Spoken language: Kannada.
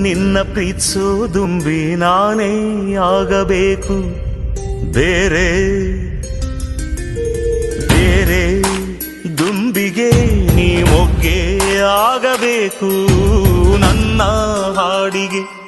ನಿನ್ನ ಪ್ರೀತಿಸೋ ದುಂಬಿ ನಾನೇ ಆಗಬೇಕು. ಬೇರೆ ಬೇರೆ ದುಂಬಿಗೆ ನೀ ಮೊಗ್ಗೆ ಆಗಬೇಕು ನನ್ನ ಹಾಡಿಗೆ.